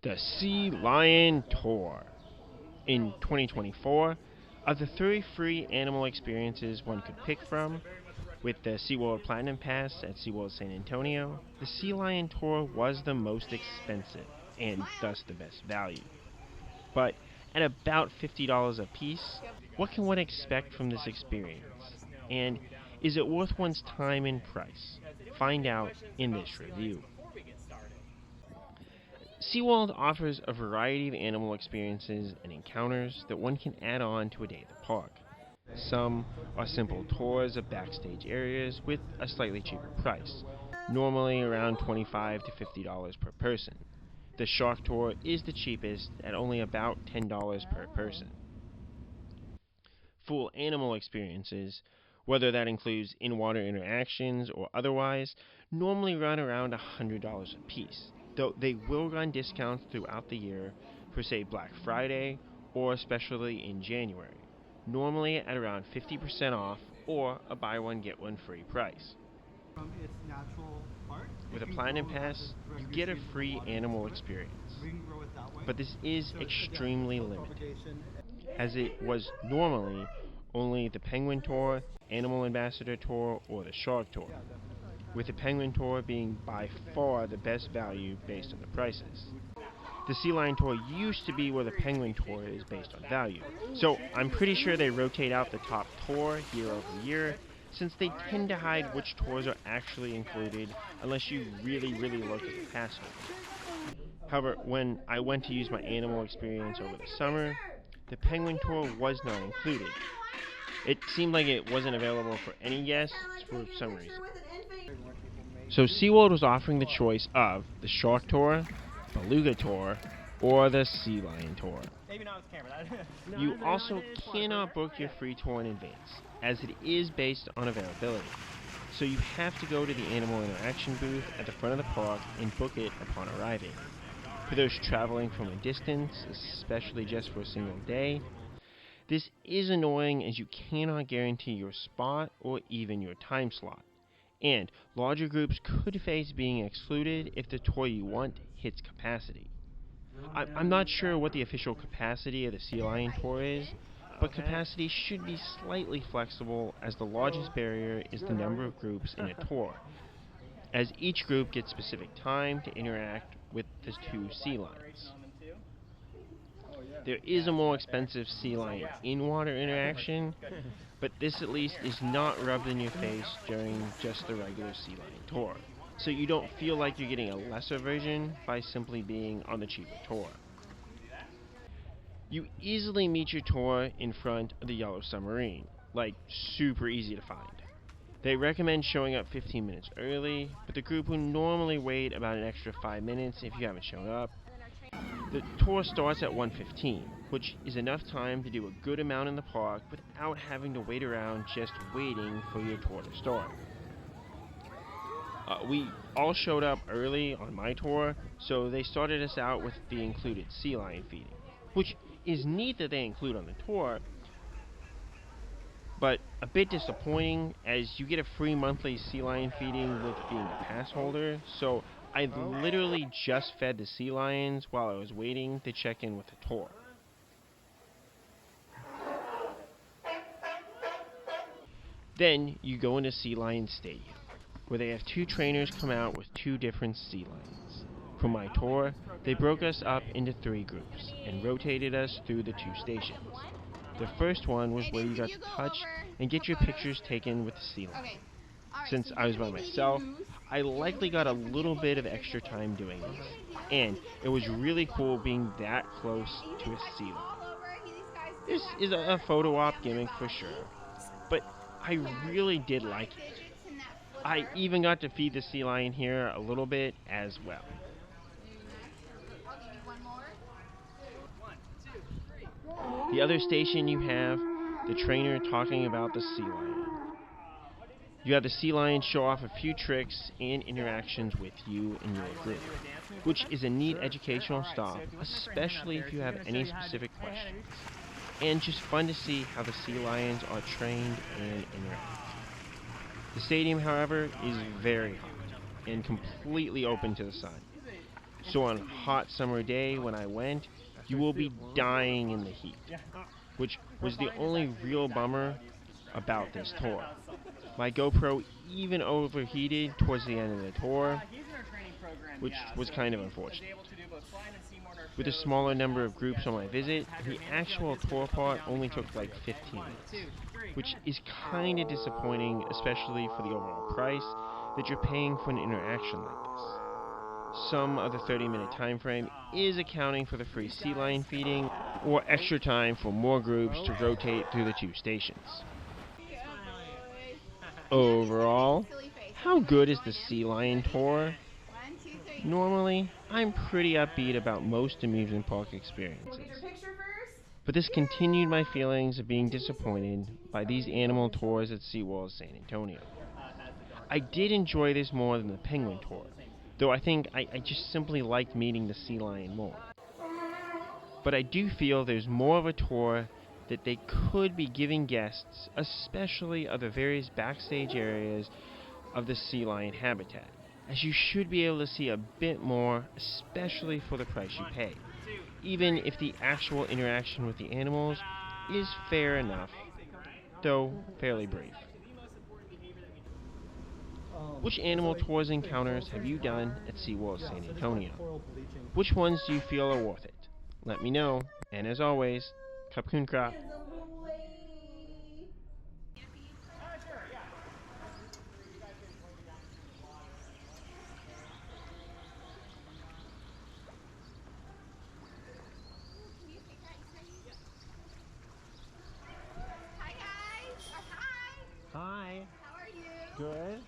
The Sea Lion Tour. In 2024, of the 3 free animal experiences one could pick from, with the SeaWorld Platinum Pass at SeaWorld San Antonio, the Sea Lion Tour was the most expensive, and thus the best value. But at about $50 a piece, what can one expect from this experience? And is it worth one's time and price? Find out in this review. SeaWorld offers a variety of animal experiences and encounters that one can add on to a day at the park. Some are simple tours of backstage areas with a slightly cheaper price, normally around $25 to $50 per person. The shark tour is the cheapest at only about $10 per person. Full animal experiences, whether that includes in-water interactions or otherwise, normally run around $100 a piece, though they will run discounts throughout the year for, say, Black Friday or especially in January, normally at around 50% off or a buy one get one free price. With a Platinum Pass, you get a free animal experience, but this is extremely limited, as it was normally only the Penguin Tour, Animal Ambassador Tour, or the Shark Tour, with the Penguin Tour being by far the best value based on the prices. The Sea Lion Tour used to be where the Penguin Tour is based on value, so I'm pretty sure they rotate out the top tour year over year, since they tend to hide which tours are actually included unless you really look at the pass holder. However, when I went to use my animal experience over the summer, the Penguin Tour was not included. It seemed like it wasn't available for any guests for some reason. So SeaWorld was offering the choice of the Shark Tour, Beluga Tour, or the Sea Lion Tour. You also cannot book your free tour in advance, as it is based on availability. So you have to go to the animal interaction booth at the front of the park and book it upon arriving. For those traveling from a distance, especially just for a single day, this is annoying as you cannot guarantee your spot or even your time slot, and larger groups could face being excluded if the tour you want hits capacity. I'm not sure what the official capacity of the Sea Lion Tour is, but capacity should be slightly flexible as the largest barrier is the number of groups in a tour, as each group gets specific time to interact with the 2 sea lions. There is a more expensive sea lion in-water interaction, but this at least is not rubbed in your face during just the regular Sea Lion Tour, so you don't feel like you're getting a lesser version by simply being on the cheaper tour. You easily meet your tour in front of the Yellow Submarine, like super easy to find. They recommend showing up 15 minutes early, but the group will normally wait about an extra 5 minutes if you haven't shown up. The tour starts at 1:15, which is enough time to do a good amount in the park without having to wait around just waiting for your tour to start. We all showed up early on my tour, so they started us out with the included sea lion feeding, which is neat that they include on the tour, but a bit disappointing as you get a free monthly sea lion feeding with being a pass holder, so I literally just fed the sea lions while I was waiting to check in with the tour. Then you go into Sea Lion Stadium, where they have 2 trainers come out with 2 different sea lions. For my tour, they broke us up into 3 groups and rotated us through the 2 stations. The first one was where you got to touch and get your pictures taken with the sea lion. Since I was by myself, I likely got a little bit of extra time doing this, and it was really cool being that close to a sea lion. This is a photo op gimmick for sure, but I really did like it. I even got to feed the sea lion here a little bit as well. The other station you have the trainer talking about the sea lion. You have the sea lion show off a few tricks and interactions with you and your group, which is a neat educational stop, especially if you have any specific questions, and just fun to see how the sea lions are trained and interact. The stadium, however, is very hot and completely open to the sun, So on a hot summer day when I went, you will be dying in the heat, which was the only real bummer about this tour. My GoPro even overheated towards the end of the tour, which was kind of unfortunate. With a smaller number of groups on my visit, the actual tour part only took like 15 minutes, which is kind of disappointing, especially for the overall price that you're paying for an interaction like this. Some of the 30-minute time frame is accounting for the free sea lion feeding or extra time for more groups to rotate through the two stations. Overall, how good is the sea lion tour? Normally, I'm pretty upbeat about most amusement park experiences, but this continued my feelings of being disappointed by these animal tours at SeaWorld San Antonio. I did enjoy this more than the penguin tour, though I think I just simply liked meeting the sea lion more. But I do feel there's more of a tour that they could be giving guests, especially of the various backstage areas of the sea lion habitat, as you should be able to see a bit more, especially for the price you pay, even if the actual interaction with the animals is fair enough, though fairly brief. Which animal tours encounters have you done at SeaWorld San Antonio? Which ones do you feel are worth it? Let me know, and as always, Kapkun Krap. Hi. Hi. How are you? Good.